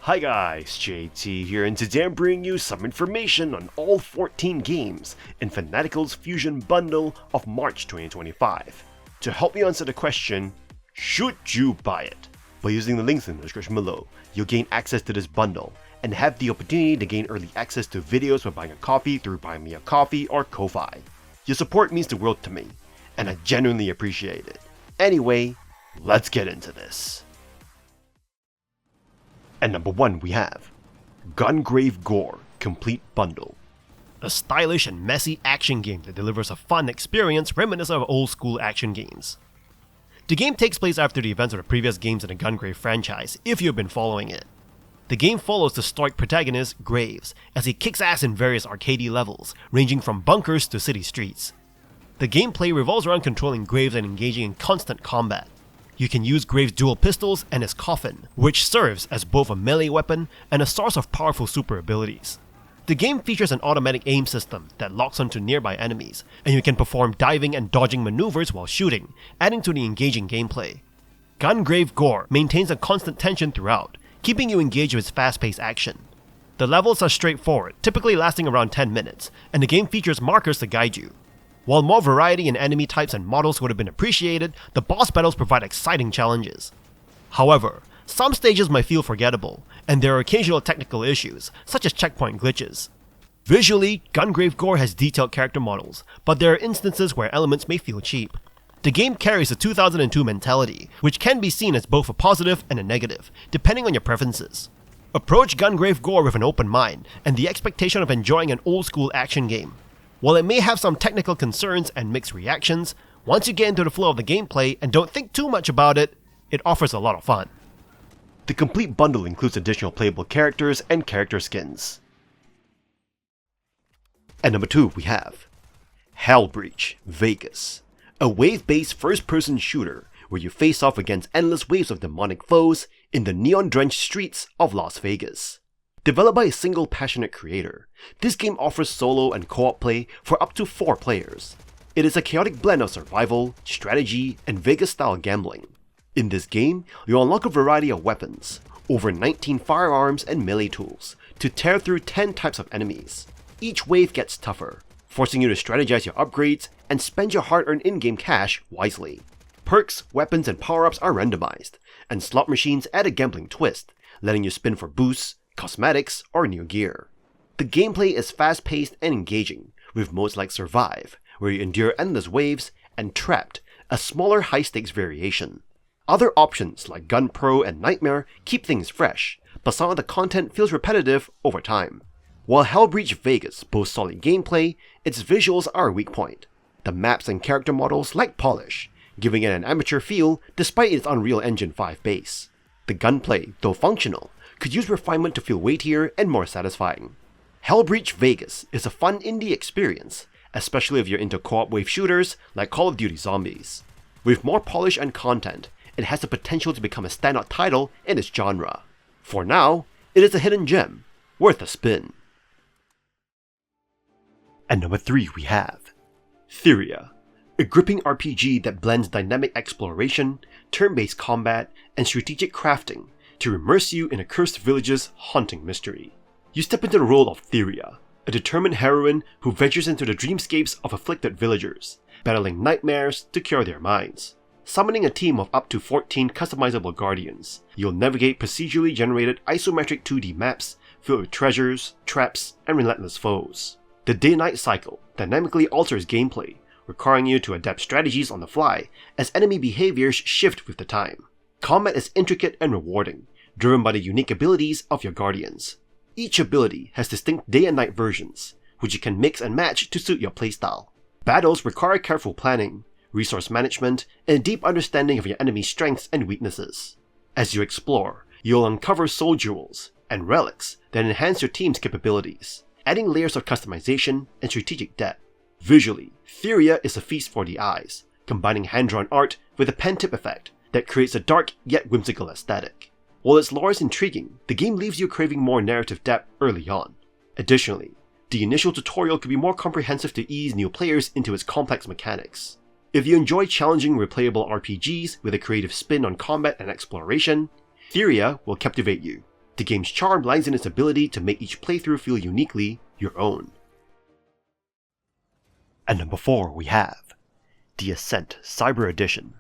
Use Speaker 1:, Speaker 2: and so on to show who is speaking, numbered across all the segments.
Speaker 1: Hi guys, JT here, and today I'm bringing you some information on all 14 games in Fanatical's Fusion Bundle of March 2025. To help you answer the question, should you buy it? By using the links in the description below, you'll gain access to this bundle, and have the opportunity to gain early access to videos by buying a copy through Buy Me a Coffee or Ko-Fi. Your support means the world to me, and I genuinely appreciate it. Anyway, let's get into this. At number 1 we have Gungrave Gore Complete Bundle.
Speaker 2: A stylish and messy action game that delivers a fun experience reminiscent of old school action games. The game takes place after the events of the previous games in the Gungrave franchise, if you've been following it. The game follows the stoic protagonist, Graves, as he kicks ass in various arcadey levels, ranging from bunkers to city streets. The gameplay revolves around controlling Graves and engaging in constant combat. You can use Graves' dual pistols and his coffin, which serves as both a melee weapon and a source of powerful super abilities. The game features an automatic aim system that locks onto nearby enemies, and you can perform diving and dodging maneuvers while shooting, adding to the engaging gameplay. Gungrave Gore maintains a constant tension throughout, keeping you engaged with fast-paced action. The levels are straightforward, typically lasting around 10 minutes, and the game features markers to guide you. While more variety in enemy types and models would have been appreciated, the boss battles provide exciting challenges. However, some stages might feel forgettable, and there are occasional technical issues, such as checkpoint glitches. Visually, Gungrave Gore has detailed character models, but there are instances where elements may feel cheap. The game carries a 2002 mentality, which can be seen as both a positive and a negative, depending on your preferences. Approach Gungrave Gore with an open mind, and the expectation of enjoying an old-school action game. While it may have some technical concerns and mixed reactions, once you get into the flow of the gameplay and don't think too much about it, it offers a lot of fun.
Speaker 1: The complete bundle includes additional playable characters and character skins. At number 2 we have Hellbreach Vegas, a wave-based first-person shooter where you face off against endless waves of demonic foes in the neon-drenched streets of Las Vegas. Developed by a single passionate creator, this game offers solo and co-op play for up to 4 players. It is a chaotic blend of survival, strategy, and Vegas-style gambling. In this game, you unlock a variety of weapons, over 19 firearms and melee tools, to tear through 10 types of enemies. Each wave gets tougher, forcing you to strategize your upgrades and spend your hard-earned in-game cash wisely. Perks, weapons, and power-ups are randomized, and slot machines add a gambling twist, letting you spin for boosts, cosmetics, or new gear. The gameplay is fast-paced and engaging, with modes like Survive, where you endure endless waves, and Trapped, a smaller high-stakes variation. Other options like Gun Pro and Nightmare keep things fresh, but some of the content feels repetitive over time. While Hellbreach Vegas boasts solid gameplay, its visuals are a weak point. The maps and character models lack polish, giving it an amateur feel despite its Unreal Engine 5 base. The gunplay, though functional, could use refinement to feel weightier and more satisfying. Hellbreach Vegas is a fun indie experience, especially if you're into co-op wave shooters like Call of Duty Zombies. With more polish and content, it has the potential to become a standout title in its genre. For now, it is a hidden gem, worth a spin. At number 3 we have Thyria, a gripping RPG that blends dynamic exploration, turn-based combat, and strategic crafting to immerse you in a cursed village's haunting mystery. You step into the role of Thyria, a determined heroine who ventures into the dreamscapes of afflicted villagers, battling nightmares to cure their minds. Summoning a team of up to 14 customizable guardians, you'll navigate procedurally generated isometric 2D maps filled with treasures, traps, and relentless foes. The day-night cycle dynamically alters gameplay, requiring you to adapt strategies on the fly as enemy behaviors shift with the time. Combat is intricate and rewarding, driven by the unique abilities of your guardians. Each ability has distinct day and night versions, which you can mix and match to suit your playstyle. Battles require careful planning, resource management, and a deep understanding of your enemy's strengths and weaknesses. As you explore, you'll uncover soul jewels and relics that enhance your team's capabilities, adding layers of customization and strategic depth. Visually, Thyria is a feast for the eyes, combining hand-drawn art with a pen-tip effect that creates a dark yet whimsical aesthetic. While its lore is intriguing, the game leaves you craving more narrative depth early on. Additionally, the initial tutorial could be more comprehensive to ease new players into its complex mechanics. If you enjoy challenging, replayable RPGs with a creative spin on combat and exploration, Thyria will captivate you. The game's charm lies in its ability to make each playthrough feel uniquely your own. At number 4 we have the Ascent Cyber Edition.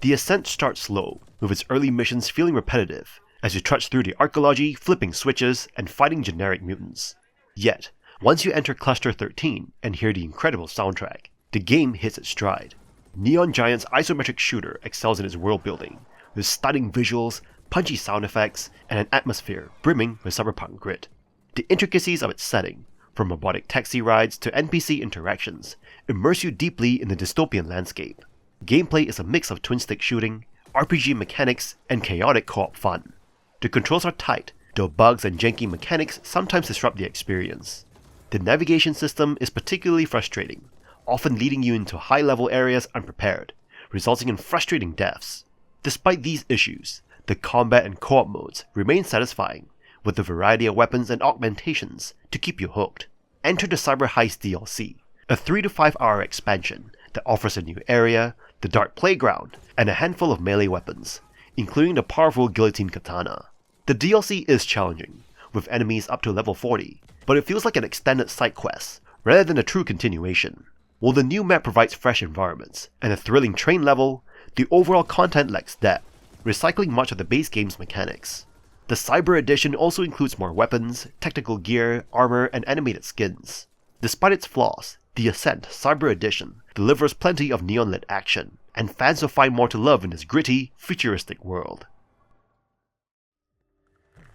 Speaker 1: The Ascent starts slow, with its early missions feeling repetitive, as you trudge through the archaeology, flipping switches, and fighting generic mutants. Yet, once you enter Cluster 13 and hear the incredible soundtrack, the game hits its stride. Neon Giant's isometric shooter excels in its world building, with stunning visuals, punchy sound effects, and an atmosphere brimming with cyberpunk grit. The intricacies of its setting, from robotic taxi rides to NPC interactions, immerse you deeply in the dystopian landscape. Gameplay is a mix of twin-stick shooting, RPG mechanics, and chaotic co-op fun. The controls are tight, though bugs and janky mechanics sometimes disrupt the experience. The navigation system is particularly frustrating, often leading you into high-level areas unprepared, resulting in frustrating deaths. Despite these issues, the combat and co-op modes remain satisfying, with a variety of weapons and augmentations to keep you hooked. Enter the Cyber Heist DLC, a 3 to 5 hour expansion that offers a new area, the dark playground, and a handful of melee weapons, including the powerful guillotine katana. The DLC is challenging, with enemies up to level 40, but it feels like an extended side quest rather than a true continuation. While the new map provides fresh environments and a thrilling train level, the overall content lacks depth, recycling much of the base game's mechanics. The Cyber Edition also includes more weapons, technical gear, armor, and animated skins. Despite its flaws, the Ascent Cyber Edition delivers plenty of neon-lit action, and fans will find more to love in this gritty, futuristic world.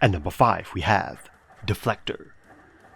Speaker 1: At number 5 we have Deflector.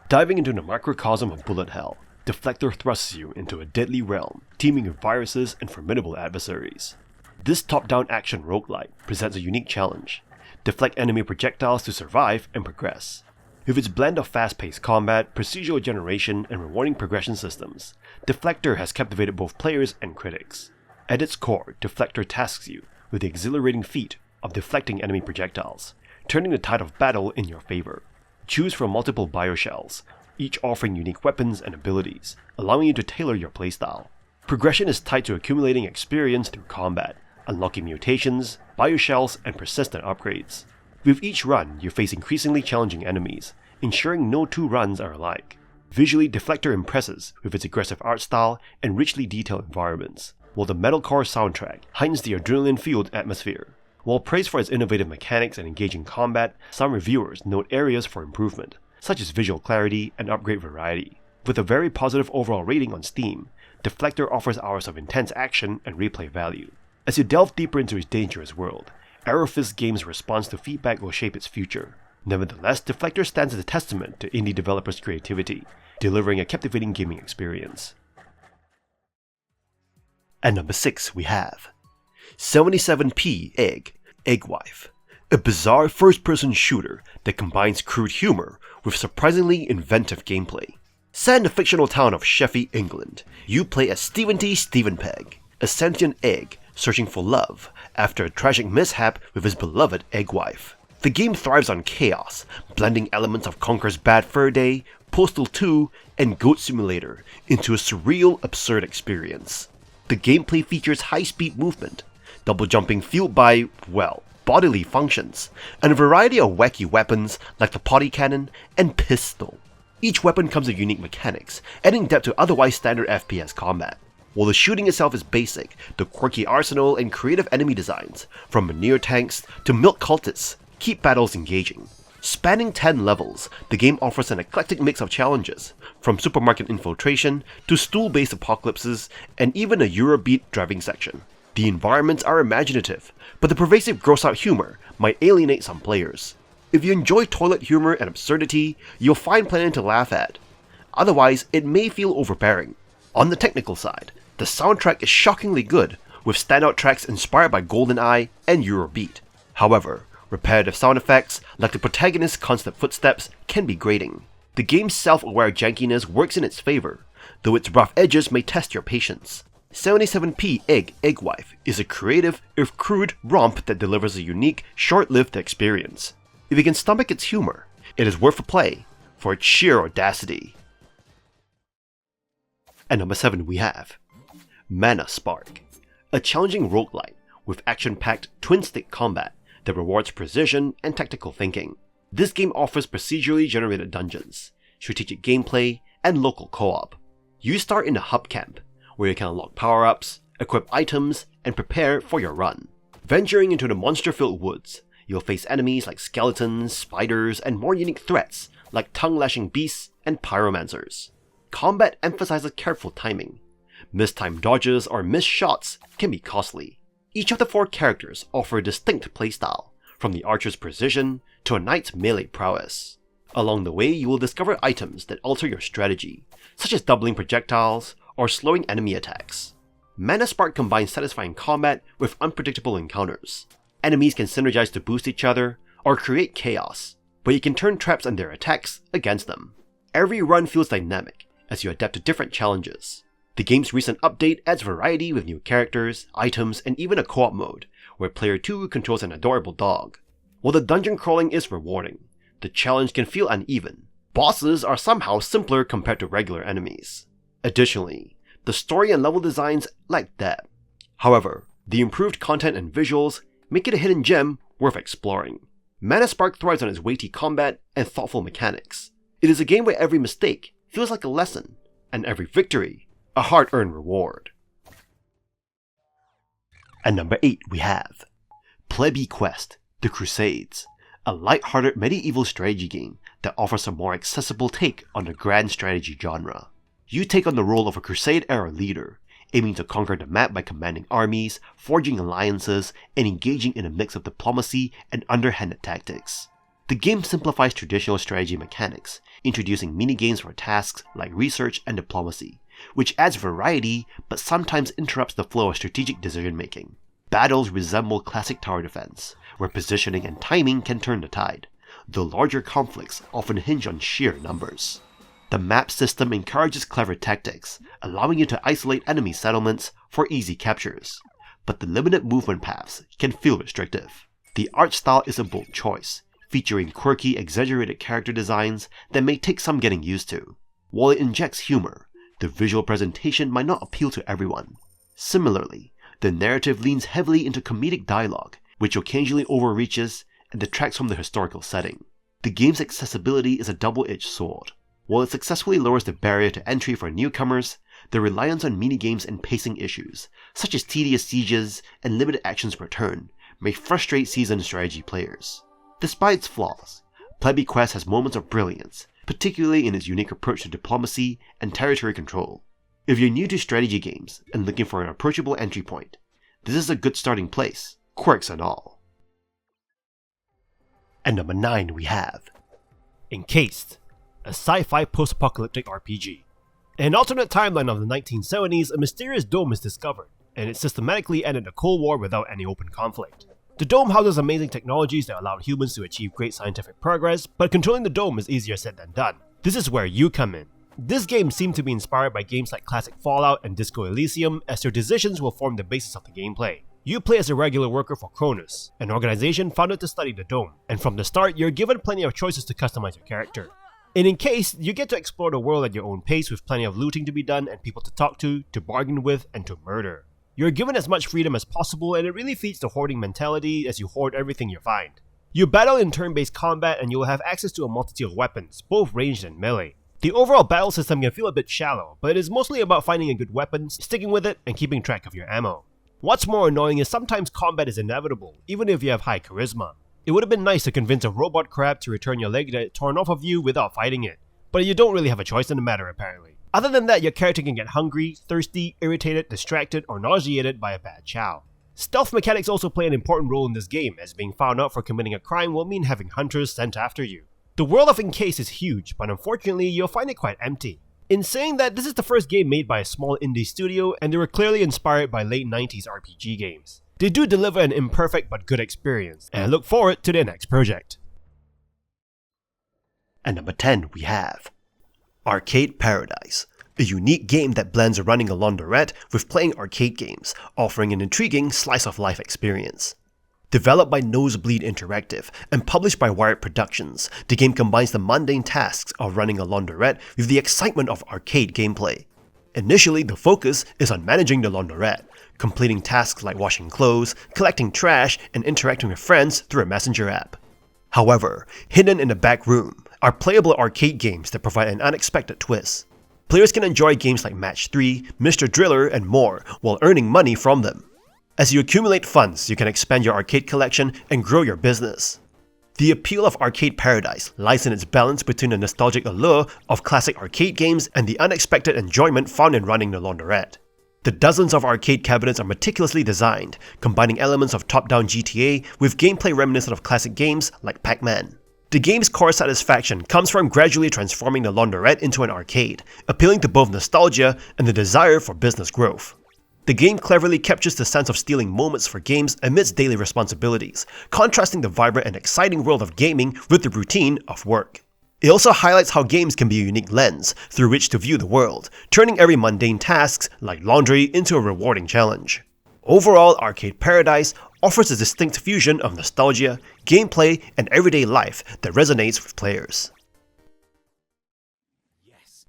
Speaker 1: Diving into the microcosm of bullet hell, Deflector thrusts you into a deadly realm, teeming with viruses and formidable adversaries. This top-down action roguelite presents a unique challenge: deflect enemy projectiles to survive and progress. With its blend of fast-paced combat, procedural generation, and rewarding progression systems, Deflector has captivated both players and critics. At its core, Deflector tasks you with the exhilarating feat of deflecting enemy projectiles, turning the tide of battle in your favor. Choose from multiple bioshells, each offering unique weapons and abilities, allowing you to tailor your playstyle. Progression is tied to accumulating experience through combat, unlocking mutations, bioshells, and persistent upgrades. With each run, you face increasingly challenging enemies, ensuring no two runs are alike. Visually, Deflector impresses with its aggressive art style and richly detailed environments, while the metalcore soundtrack heightens the adrenaline-fueled atmosphere. While praised for its innovative mechanics and engaging combat, some reviewers note areas for improvement, such as visual clarity and upgrade variety. With a very positive overall rating on Steam, Deflector offers hours of intense action and replay value. As you delve deeper into its dangerous world, Arrowfist Games' response to feedback will shape its future. Nevertheless, Deflector stands as a testament to indie developers' creativity, delivering a captivating gaming experience. At number 6 we have 77p Eggwife, a bizarre first-person shooter that combines crude humor with surprisingly inventive gameplay. Set in the fictional town of Sheffield, England, you play as Stephen T. Stevenpegg, a sentient egg searching for love after a tragic mishap with his beloved Eggwife. The game thrives on chaos, blending elements of Conker's Bad Fur Day, Postal 2, and Goat Simulator into a surreal, absurd experience. The gameplay features high-speed movement, double jumping fueled by, well, bodily functions, and a variety of wacky weapons like the potty cannon and pistol. Each weapon comes with unique mechanics, adding depth to otherwise standard FPS combat. While the shooting itself is basic, the quirky arsenal and creative enemy designs, from manure tanks to milk cultists, keep battles engaging. Spanning 10 levels, the game offers an eclectic mix of challenges, from supermarket infiltration to stool-based apocalypses and even a Eurobeat driving section. The environments are imaginative, but the pervasive gross-out humor might alienate some players. If you enjoy toilet humor and absurdity, you'll find plenty to laugh at. Otherwise, it may feel overbearing. On the technical side, the soundtrack is shockingly good, with standout tracks inspired by GoldenEye and Eurobeat. However, repetitive sound effects, like the protagonist's constant footsteps, can be grating. The game's self-aware jankiness works in its favor, though its rough edges may test your patience. 77p Eggwife is a creative, if crude, romp that delivers a unique, short-lived experience. If you can stomach its humor, it is worth a play for its sheer audacity. At number 7 we have Mana Spark, a challenging roguelite with action-packed twin-stick combat that rewards precision and tactical thinking. This game offers procedurally generated dungeons, strategic gameplay, and local co-op. You start in a hub camp, where you can unlock power-ups, equip items, and prepare for your run. Venturing into the monster-filled woods, you'll face enemies like skeletons, spiders, and more unique threats like tongue-lashing beasts and pyromancers. Combat emphasizes careful timing. Mistimed dodges or missed shots can be costly. Each of the 4 characters offer a distinct playstyle, from the archer's precision to a knight's melee prowess. Along the way, you will discover items that alter your strategy, such as doubling projectiles or slowing enemy attacks. Mana Spark combines satisfying combat with unpredictable encounters. Enemies can synergize to boost each other or create chaos, but you can turn traps and their attacks against them. Every run feels dynamic as you adapt to different challenges. The game's recent update adds variety with new characters, items, and even a co-op mode, where player 2 controls an adorable dog. While the dungeon crawling is rewarding, the challenge can feel uneven. Bosses are somehow simpler compared to regular enemies. Additionally, the story and level designs lack depth. However, the improved content and visuals make it a hidden gem worth exploring. Mana Spark thrives on its weighty combat and thoughtful mechanics. It is a game where every mistake feels like a lesson, and every victory a hard-earned reward. At number 8 we have Plebby Quest: The Crusades, a light-hearted medieval strategy game that offers a more accessible take on the grand strategy genre. You take on the role of a Crusade-era leader, aiming to conquer the map by commanding armies, forging alliances, and engaging in a mix of diplomacy and underhanded tactics. The game simplifies traditional strategy mechanics, introducing minigames for tasks like research and diplomacy, which adds variety but sometimes interrupts the flow of strategic decision-making. Battles resemble classic tower defense, where positioning and timing can turn the tide, though larger conflicts often hinge on sheer numbers. The map system encourages clever tactics, allowing you to isolate enemy settlements for easy captures, but the limited movement paths can feel restrictive. The art style is a bold choice, featuring quirky, exaggerated character designs that may take some getting used to. While it injects humor, the visual presentation might not appeal to everyone. Similarly, the narrative leans heavily into comedic dialogue, which occasionally overreaches and detracts from the historical setting. The game's accessibility is a double-edged sword. While it successfully lowers the barrier to entry for newcomers, the reliance on minigames and pacing issues, such as tedious sieges and limited actions per turn, may frustrate seasoned strategy players. Despite its flaws, Plebby Quest has moments of brilliance, particularly in its unique approach to diplomacy and territory control. If you're new to strategy games and looking for an approachable entry point, this is a good starting place, quirks and all. At number 9 we have
Speaker 2: Encased, a sci-fi post-apocalyptic RPG. In an alternate timeline of the 1970s, a mysterious dome is discovered, and it systematically ended the Cold War without any open conflict. The dome houses amazing technologies that allowed humans to achieve great scientific progress, but controlling the dome is easier said than done. This is where you come in. This game seemed to be inspired by games like classic Fallout and Disco Elysium, as your decisions will form the basis of the gameplay. You play as a regular worker for Cronus, an organization founded to study the dome, and from the start you're given plenty of choices to customize your character. In Encased, you get to explore the world at your own pace with plenty of looting to be done and people to talk to bargain with, and to murder. You're given as much freedom as possible, and it really feeds the hoarding mentality as you hoard everything you find. You battle in turn-based combat and you will have access to a multitude of weapons, both ranged and melee. The overall battle system can feel a bit shallow, but it is mostly about finding a good weapon, sticking with it, and keeping track of your ammo. What's more annoying is sometimes combat is inevitable, even if you have high charisma. It would have been nice to convince a robot crab to return your leg that it torn off of you without fighting it, but you don't really have a choice in the matter apparently. Other than that, your character can get hungry, thirsty, irritated, distracted, or nauseated by a bad chow. Stealth mechanics also play an important role in this game, as being found out for committing a crime will mean having hunters sent after you. The world of Encased is huge, but unfortunately you'll find it quite empty. In saying that, this is the first game made by a small indie studio, and they were clearly inspired by late 90s RPG games. They do deliver an imperfect but good experience, and I look forward to their next project.
Speaker 1: At number 10 we have Arcade Paradise, a unique game that blends running a laundrette with playing arcade games, offering an intriguing slice-of-life experience. Developed by Nosebleed Interactive and published by Wired Productions, the game combines the mundane tasks of running a laundrette with the excitement of arcade gameplay. Initially, the focus is on managing the laundrette, completing tasks like washing clothes, collecting trash, and interacting with friends through a messenger app.
Speaker 2: However, hidden in the back room are playable arcade games that provide an unexpected twist. Players can enjoy games like Match 3, Mr. Driller, and more while earning money from them. As you accumulate funds, you can expand your arcade collection and grow your business. The appeal of Arcade Paradise lies in its balance between the nostalgic allure of classic arcade games and the unexpected enjoyment found in running the laundrette. The dozens of arcade cabinets are meticulously designed, combining elements of top-down GTA with gameplay reminiscent of classic games like Pac-Man. The game's core satisfaction comes from gradually transforming the laundrette into an arcade, appealing to both nostalgia and the desire for business growth. The game cleverly captures the sense of stealing moments for games amidst daily responsibilities, contrasting the vibrant and exciting world of gaming with the routine of work. It also highlights how games can be a unique lens through which to view the world, turning every mundane task, like laundry, into a rewarding challenge. Overall, Arcade Paradise offers a distinct fusion of nostalgia, gameplay, and everyday life that resonates with players.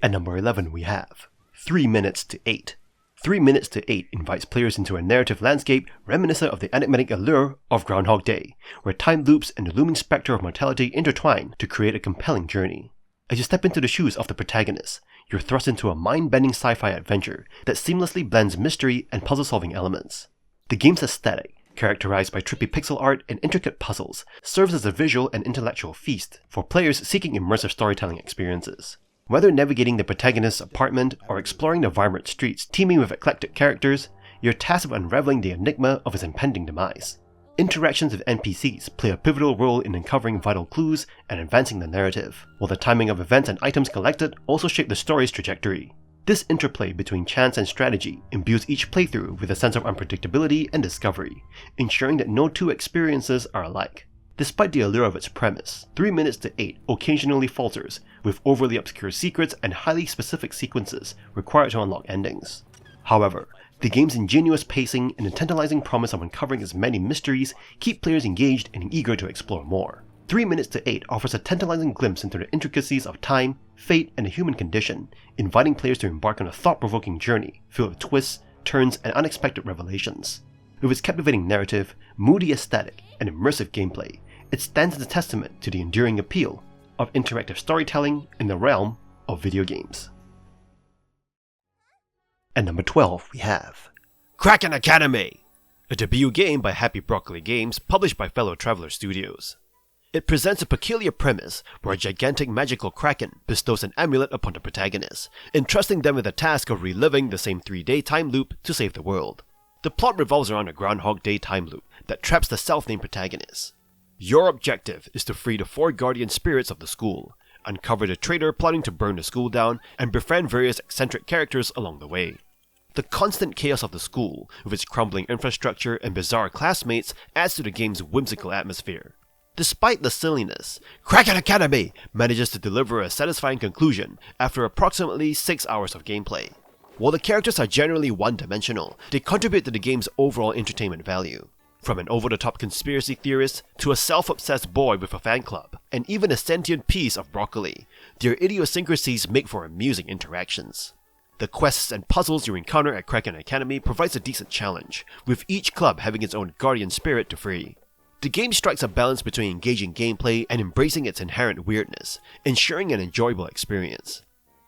Speaker 1: At number 11 we have 3 Minutes to 8. 3 Minutes to 8 invites players into a narrative landscape reminiscent of the enigmatic allure of Groundhog Day, where time loops and the looming spectre of mortality intertwine to create a compelling journey. As you step into the shoes of the protagonist, you're thrust into a mind-bending sci-fi adventure that seamlessly blends mystery and puzzle-solving elements. The game's aesthetic, characterized by trippy pixel art and intricate puzzles, serves as a visual and intellectual feast for players seeking immersive storytelling experiences. Whether navigating the protagonist's apartment or exploring the vibrant streets teeming with eclectic characters, you're tasked with unraveling the enigma of his impending demise. Interactions with NPCs play a pivotal role in uncovering vital clues and advancing the narrative, while the timing of events and items collected also shape the story's trajectory. This interplay between chance and strategy imbues each playthrough with a sense of unpredictability and discovery, ensuring that no two experiences are alike. Despite the allure of its premise, 3 Minutes to 8 occasionally falters, with overly obscure secrets and highly specific sequences required to unlock endings. However, the game's ingenious pacing and the tantalizing promise of uncovering its many mysteries keep players engaged and eager to explore more. 3 Minutes to 8 offers a tantalizing glimpse into the intricacies of time, fate, and the human condition, inviting players to embark on a thought-provoking journey filled with twists, turns, and unexpected revelations. With its captivating narrative, moody aesthetic, and immersive gameplay, it stands as a testament to the enduring appeal of interactive storytelling in the realm of video games. At number 12 we have
Speaker 2: Kraken Academy, a debut game by Happy Broccoli Games published by fellow Traveller Studios. It presents a peculiar premise where a gigantic magical kraken bestows an amulet upon the protagonist, entrusting them with the task of reliving the same 3-day time loop to save the world. The plot revolves around a Groundhog Day time loop that traps the self-named protagonist. Your objective is to free the 4 guardian spirits of the school, uncover the traitor plotting to burn the school down, and befriend various eccentric characters along the way. The constant chaos of the school, with its crumbling infrastructure and bizarre classmates, adds to the game's whimsical atmosphere. Despite the silliness, Kraken Academy manages to deliver a satisfying conclusion after approximately 6 hours of gameplay. While the characters are generally one-dimensional, they contribute to the game's overall entertainment value. From an over-the-top conspiracy theorist to a self-obsessed boy with a fan club, and even a sentient piece of broccoli, their idiosyncrasies make for amusing interactions. The quests and puzzles you encounter at Kraken Academy provides a decent challenge, with each club having its own guardian spirit to free. The game strikes a balance between engaging gameplay and embracing its inherent weirdness, ensuring an enjoyable experience.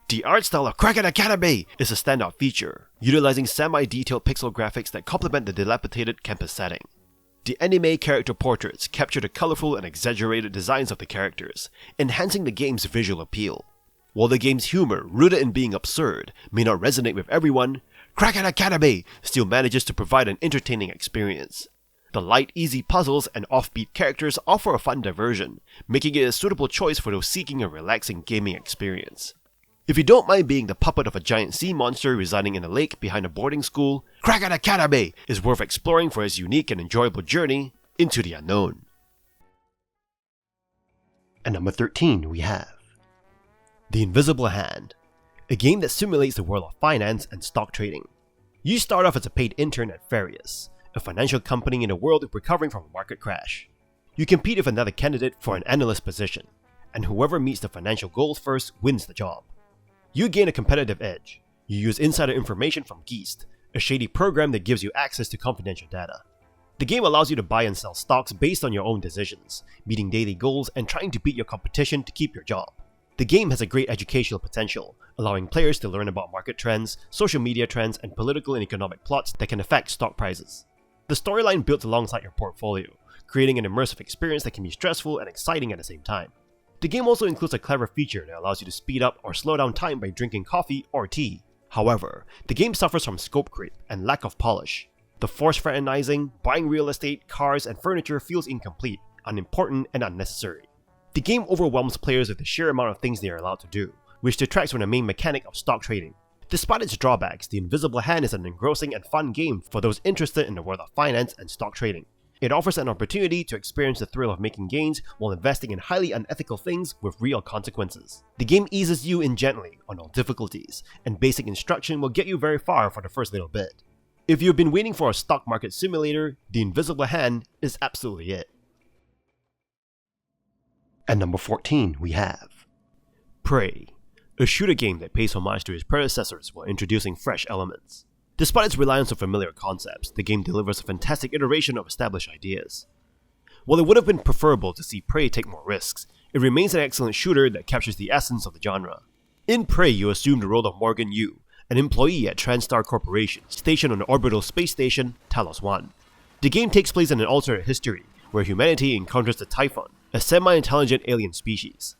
Speaker 2: The art style of Kraken Academy is a standout feature, utilizing semi-detailed pixel graphics that complement the dilapidated campus setting. The anime character portraits capture the colorful and exaggerated designs of the characters, enhancing the game's visual appeal. While the game's humor, rooted in being absurd, may not resonate with everyone, Kraken Academy still manages to provide an entertaining experience. The light, easy puzzles and offbeat characters offer a fun diversion, making it a suitable choice for those seeking a relaxing gaming experience. If you don't mind being the puppet of a giant sea monster residing in a lake behind a boarding school, Kraken Academy is worth exploring for its unique and enjoyable journey into the unknown.
Speaker 1: At number 13 we have
Speaker 2: The Invisible Hand, a game that simulates the world of finance and stock trading. You start off as a paid intern at Farius, a financial company in a world recovering from a market crash. You compete with another candidate for an analyst position, and whoever meets the financial goals first wins the job. You gain a competitive edge. You use insider information from Geist, a shady program that gives you access to confidential data. The game allows you to buy and sell stocks based on your own decisions, meeting daily goals and trying to beat your competition to keep your job. The game has a great educational potential, allowing players to learn about market trends, social media trends, and political and economic plots that can affect stock prices. The storyline builds alongside your portfolio, creating an immersive experience that can be stressful and exciting at the same time. The game also includes a clever feature that allows you to speed up or slow down time by drinking coffee or tea. However, the game suffers from scope creep and lack of polish. The force fraternizing, buying real estate, cars, and furniture feels incomplete, unimportant, and unnecessary. The game overwhelms players with the sheer amount of things they are allowed to do, which detracts from the main mechanic of stock trading. Despite its drawbacks, The Invisible Hand is an engrossing and fun game for those interested in the world of finance and stock trading. It offers an opportunity to experience the thrill of making gains while investing in highly unethical things with real consequences. The game eases you in gently on all difficulties, and basic instruction will get you very far for the first little bit. If you've been waiting for a stock market simulator, The Invisible Hand is absolutely it.
Speaker 1: At number 14, we have
Speaker 2: Prey, a shooter game that pays homage to its predecessors while introducing fresh elements. Despite its reliance on familiar concepts, the game delivers a fantastic iteration of established ideas. While it would have been preferable to see Prey take more risks, it remains an excellent shooter that captures the essence of the genre. In Prey, you assume the role of Morgan Yu, an employee at TranStar Corporation, stationed on the orbital space station Talos 1. The game takes place in an alternate history, where humanity encounters the Typhon, a semi-intelligent alien species.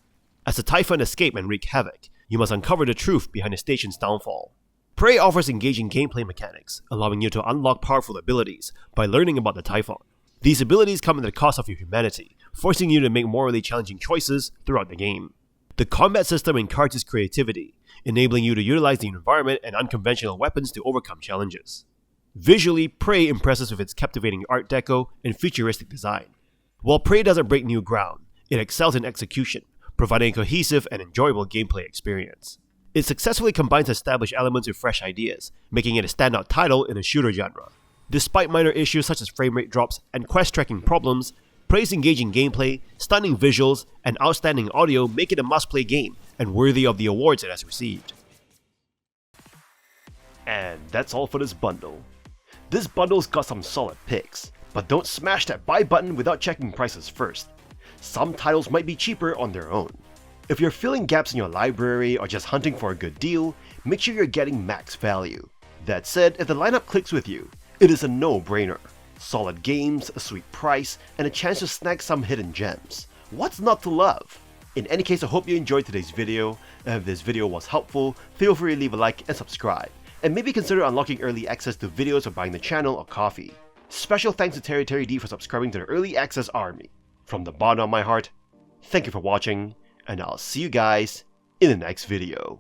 Speaker 2: As the Typhon escape and wreak havoc, you must uncover the truth behind the station's downfall. Prey offers engaging gameplay mechanics, allowing you to unlock powerful abilities by learning about the Typhon. These abilities come at the cost of your humanity, forcing you to make morally challenging choices throughout the game. The combat system encourages creativity, enabling you to utilize the environment and unconventional weapons to overcome challenges. Visually, Prey impresses with its captivating art deco and futuristic design. While Prey doesn't break new ground, it excels in execution, providing a cohesive and enjoyable gameplay experience. It successfully combines established elements with fresh ideas, making it a standout title in the shooter genre. Despite minor issues such as frame rate drops and quest tracking problems, Prey's engaging gameplay, stunning visuals, and outstanding audio make it a must-play game and worthy of the awards it has received.
Speaker 1: And that's all for this bundle. This bundle's got some solid picks, but don't smash that buy button without checking prices first. Some titles might be cheaper on their own. If you're filling gaps in your library or just hunting for a good deal, make sure you're getting max value. That said, if the lineup clicks with you, it is a no-brainer. Solid games, a sweet price, and a chance to snag some hidden gems. What's not to love? In any case, I hope you enjoyed today's video, and if this video was helpful, feel free to leave a like and subscribe, and maybe consider unlocking early access to videos or buying the channel or coffee. Special thanks to Terry D for subscribing to the early access army. From the bottom of my heart, thank you for watching, and I'll see you guys in the next video.